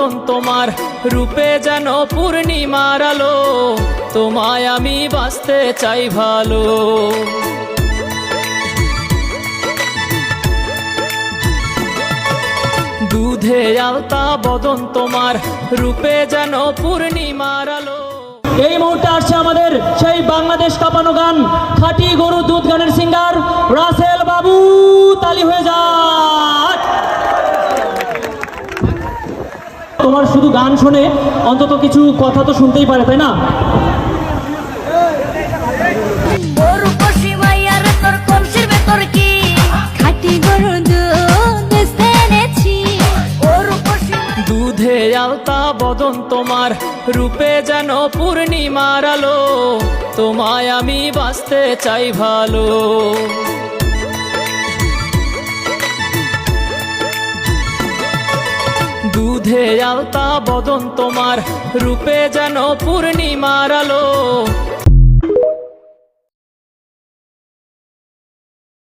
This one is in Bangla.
বদন তোমার, রূপে যেন পূর্ণিমার আলো, তোমায় আমি বাঁচতে চাই ভালো। দুধে আলতা বদন তোমার, রূপে যেন পূর্ণিমার আলো। এই মুহূর্তে আসছে আমাদের সেই বাংলাদেশ কাঁপানো গান, খাঁটি গরু দুধ গানের সিঙ্গার রাসেল বাবু, তালি হয়ে যাক। তোমার শুধু গান শুনে অন্তত কিছু কথা তো শুনতেই পারে, তাই না? দুধে আলতা বদন তোমার, রূপে যেন পূর্ণিমার আলো, তোমায় আমি বাঁচতে চাই ভালো। দুধে আলতা বদন তোমার, রূপে যেন পূর্ণিমার আলো,